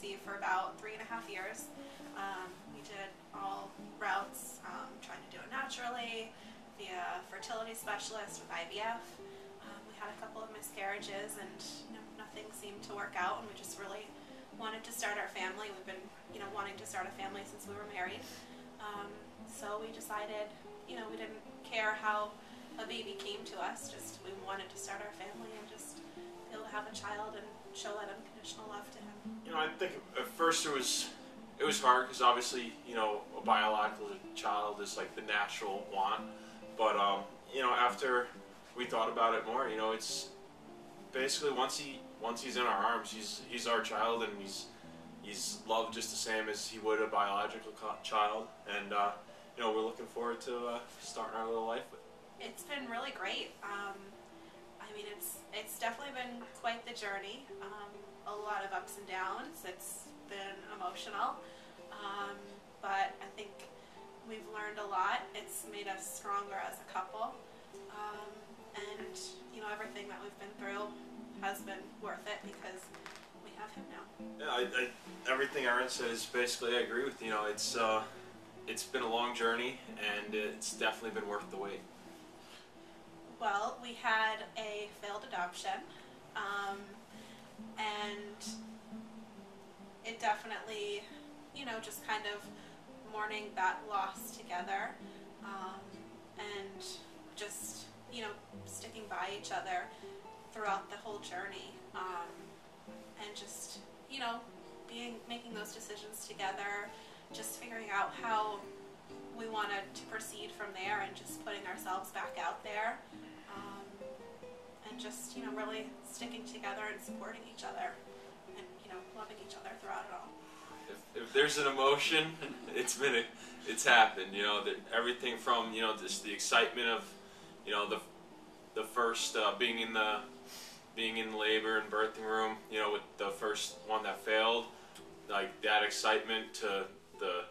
pregnancy for about 3.5 years. We did all routes, trying to do it naturally, via fertility specialist with IVF. We had a couple of miscarriages, and nothing seemed to work out, and we just really wanted to start our family. We've been wanting to start a family since we were married. So we decided, we didn't care how a baby came to us, just we wanted to start our family and just be able to have a child and show that unconditional love to him. I think at first it was hard because obviously, a biological child is like the natural want. But, after we thought about it more, it's basically once he's in our arms, he's our child, and he's loved just the same as he would a biological child. And, we're looking forward to starting our little life with him. It's been really great. It's definitely been quite the journey. A lot of ups and downs. It's been emotional. But I think we've learned a lot. It's made us stronger as a couple. And, everything that we've been through has been worth it because we have him now. Yeah, everything Erin said is basically, I agree with you. It's been a long journey, and it's definitely been worth the wait. Well, we had a failed adoption, and it definitely, just kind of mourning that loss together, and just, sticking by each other throughout the whole journey, and just, making those decisions together, just figuring out how we wanted to proceed from there, and just putting ourselves back out there, and just, really sticking together and supporting each other, and, loving each other throughout it all. If there's an emotion, it's happened. Everything from just the excitement of the first being in labor and birthing room, with the first one that failed, like that excitement, to the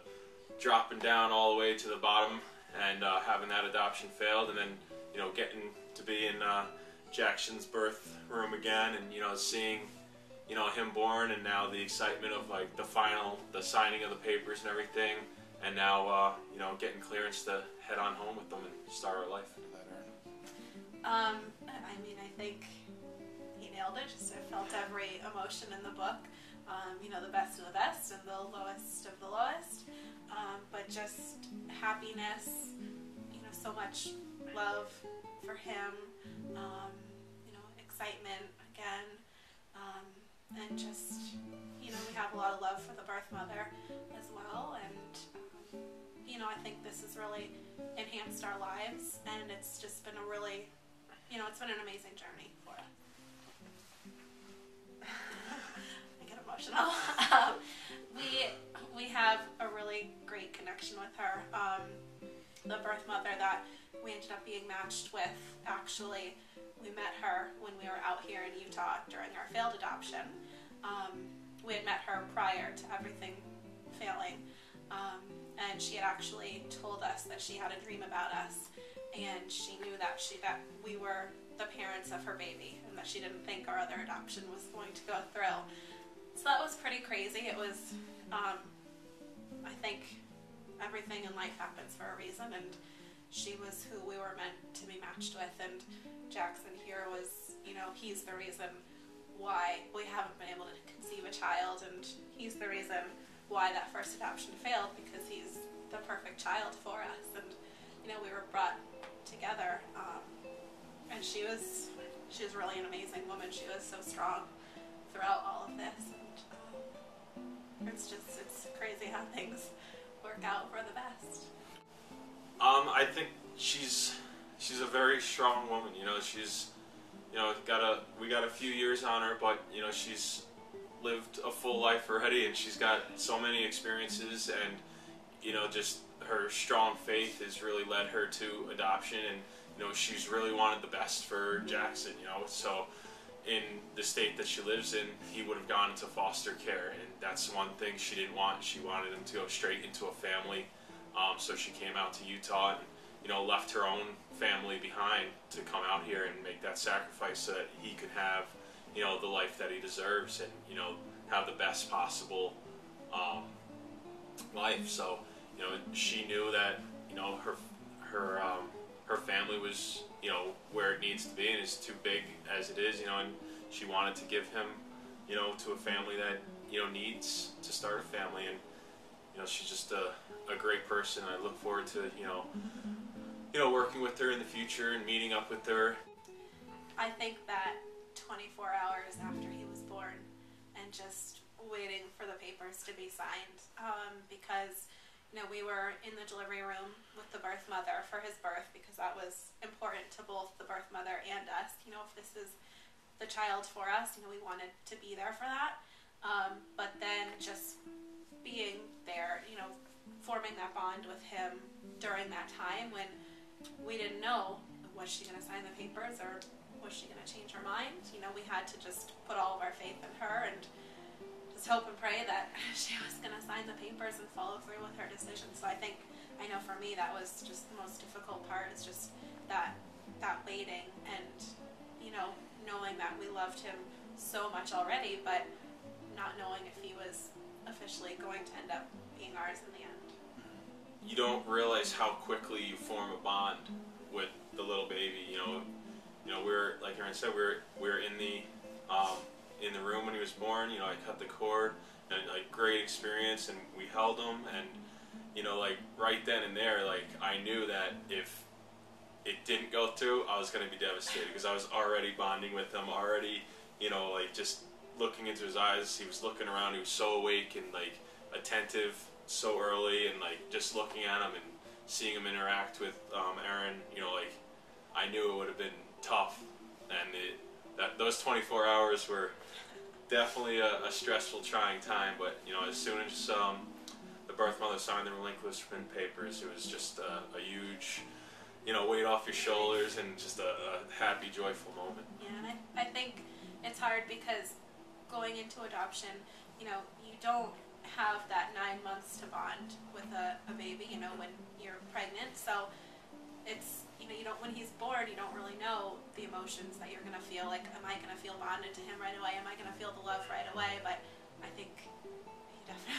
dropping down all the way to the bottom and having that adoption failed, and then getting to be in Jackson's birth room again, and seeing him born, and now the excitement of like the signing of the papers and everything, and now getting clearance to head on home with them and start our life. I think he nailed it. Just I felt every emotion in the book. The best of the best and the lowest of the lowest. But just happiness, so much love for him, excitement again, and just, we have a lot of love for the birth mother as well, and, I think this has really enhanced our lives, and it's just been a really, it's been an amazing journey for us. I get emotional. We have a really great connection with her. The birth mother that we ended up being matched with, actually, we met her when we were out here in Utah during our failed adoption. We had met her prior to everything failing, and she had actually told us that she had a dream about us, and she knew that we were the parents of her baby, and that she didn't think our other adoption was going to go through. So that was pretty crazy. It was, I think everything in life happens for a reason, and she was who we were meant to be matched with, and Jackson here was, he's the reason why we haven't been able to conceive a child, and he's the reason why that first adoption failed, because he's the perfect child for us, and, we were brought together, and she was really an amazing woman. She was so strong throughout all of this, and it's crazy how things work out for the best. I think she's a very strong woman. She's we got a few years on her, but she's lived a full life already, and she's got so many experiences, and just her strong faith has really led her to adoption, and she's really wanted the best for Jackson. So in the state that she lives in, he would have gone into foster care, and that's one thing she didn't want. She wanted him to go straight into a family. So she came out to Utah and left her own family behind to come out here and make that sacrifice so that he could have the life that he deserves, and have the best possible life. So, you know, she knew that, you know, her family was, you know, where it needs to be, and is too big as it is, you know, and she wanted to give him, you know, to a family that, you know, needs to start a family. And, you know, she's just a great person. I look forward to, you know, working with her in the future and meeting up with her. I think that 24 hours after he was born and just waiting for the papers to be signed, because, you know, we were in the delivery room with the birth mother for his birth, because that was important to both the birth mother and us. You know, if this is the child for us, you know, we wanted to be there for that. But then just being there, you know, forming that bond with him during that time when we didn't know, was she going to sign the papers or was she going to change her mind? You know, we had to just put all of our faith in her and just hope and pray that she was going to sign the papers and follow through with her decision. So I know for me that was just the most difficult part, is just that waiting and, you know, knowing that we loved him so much already, but not knowing if he was officially going to end up being ours in the end. You don't realize how quickly you form a bond with the little baby. You know, we're, like Erin said, we're in the room when he was born. You know, I cut the cord, and like, great experience, and we held him, and, you know, like, right then and there, like, I knew that if it didn't go through, I was going to be devastated, because I was already bonding with him, already, you know, like, just looking into his eyes. He was looking around, he was so awake and, like, attentive so early, and, like, just looking at him and seeing him interact with Erin, you know, like, I knew it would have been tough, and those 24 hours were definitely a stressful, trying time. But, you know, as soon as the birth mother signed the relinquishment papers, it was just a huge, you know, weight off your shoulders, and just a happy, joyful moment. Yeah, and I think it's hard because going into adoption, you know, you don't have that 9 months to bond with a baby, you know, when you're pregnant. So it's, you know, when he's born, you don't really know the emotions that you're going to feel. Like, am I going to feel bonded to him right away? Am I going to feel the love right away? But I think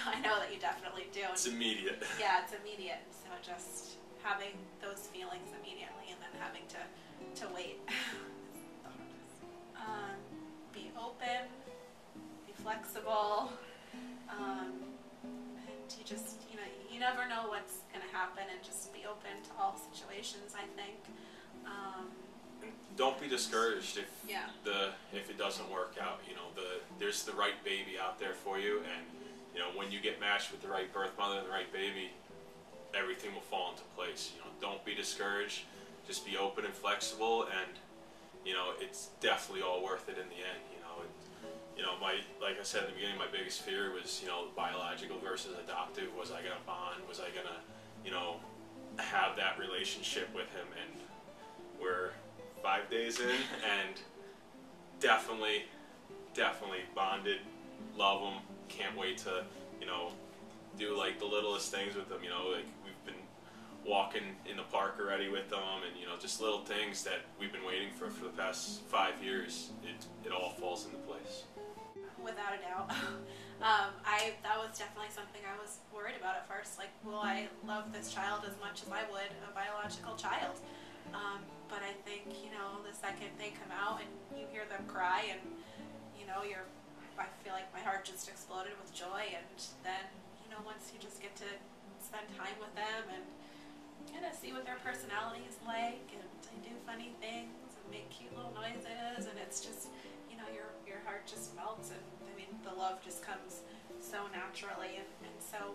I know that you definitely do. It's immediate. Yeah, it's immediate. So just having those feelings immediately and then having to wait. Be open, be flexible, and you just, you know, you never know what's going to happen, and just be open to all situations, I think. Don't be discouraged if if it doesn't work out. You know, there's the right baby out there for you, and, you know, when you get matched with the right birth mother and the right baby, everything will fall into place. You know, don't be discouraged. Just be open and flexible, and, you know, it's definitely all worth it in the end. Like I said in the beginning, my biggest fear was, you know, biological versus adoptive. Was I gonna bond? Was I gonna, you know, have that relationship with him? And we're 5 days in, and definitely bonded. Love him. Can't wait to, you know, do like the littlest things with him. You know, like, we've been walking in the park already with them, and, you know, just little things that we've been waiting for the past 5 years. It all falls into place. Without a doubt. That was definitely something I was worried about at first. Like, will I love this child as much as I would a biological child? But I think, you know, the second they come out and you hear them cry, and, you know, I feel like my heart just exploded with joy. And then, you know, once you just get to spend time with them and kind of see what their personality is like, and they do funny things and make cute little noises, and it's just, you know, your heart just melts, and I mean, the love just comes so naturally and so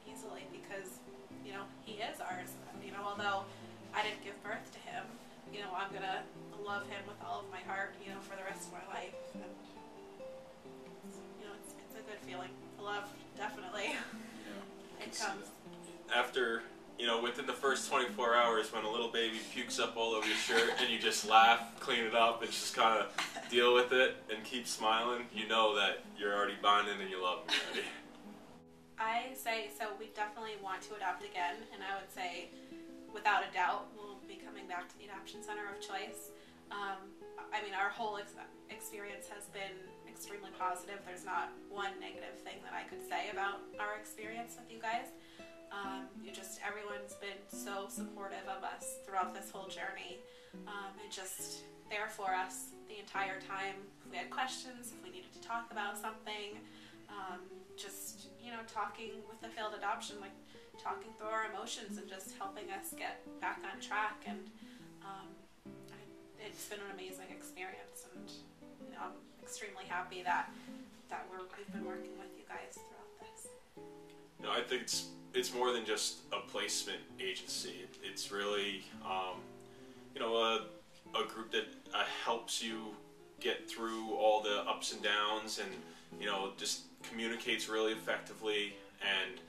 easily, because, you know, he is ours. You know, although I didn't give birth to him, you know, I'm gonna love him with all of my heart, you know, for the rest of my life. And, you know, it's a good feeling. The love, definitely. Yeah, it comes. After, you know, within the first 24 hours, when a little baby pukes up all over your shirt and you just laugh, clean it up, and just kind of deal with it and keep smiling, you know that you're already bonding and you love them already. I say, so we definitely want to adopt again, and I would say, without a doubt, we'll be coming back to the adoption center of choice. I mean, our whole experience has been extremely positive. There's not one negative thing that I could say about our experience with you guys. Everyone's been so supportive of us throughout this whole journey, and just there for us the entire time. If we had questions, if we needed to talk about something, talking with the failed adoption, like talking through our emotions and just helping us get back on track. And it's been an amazing experience, and I'm extremely happy that we've been working with you guys throughout this. No, I think it's more than just a placement agency. It's really a group that helps you get through all the ups and downs, and just communicates really effectively, and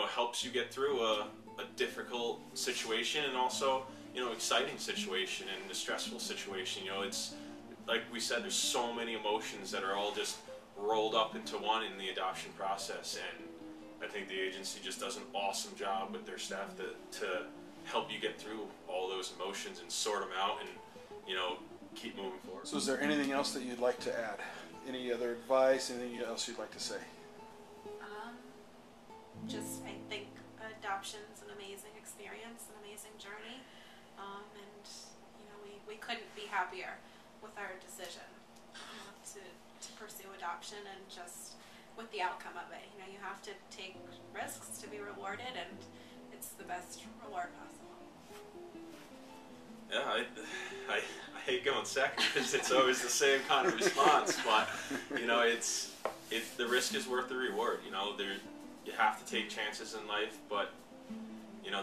helps you get through a difficult situation, and also exciting situation and a stressful situation. It's like we said, there's so many emotions that are all just rolled up into one in the adoption process, and I think the agency just does an awesome job with their staff to help you get through all those emotions and sort them out, and keep moving forward. So is there anything else that you'd like to add? Any other advice? Anything else you'd like to say? I think adoption's an amazing experience, an amazing journey, and we couldn't be happier with our decision to pursue adoption, and just with the outcome of it. You have to take risks to be rewarded, and it's the best reward possible. Yeah, I hate going second because it's always the same kind of response, but the risk is worth the reward. You have to take chances in life, but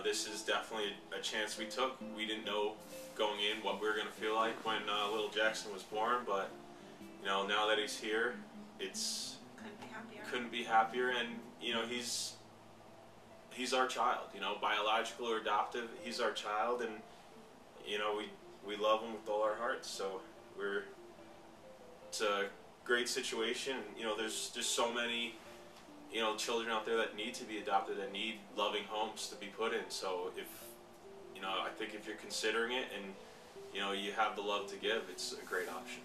this is definitely a chance we took. We didn't know going in what we were going to feel like when little Jackson was born, but now that he's here, couldn't be happier, and he's our child. Biological or adoptive, he's our child, and we love him with all our hearts. So it's a great situation. There's so many children out there that need to be adopted, that need loving homes to be put in. So I think if you're considering it, and you have the love to give, it's a great option.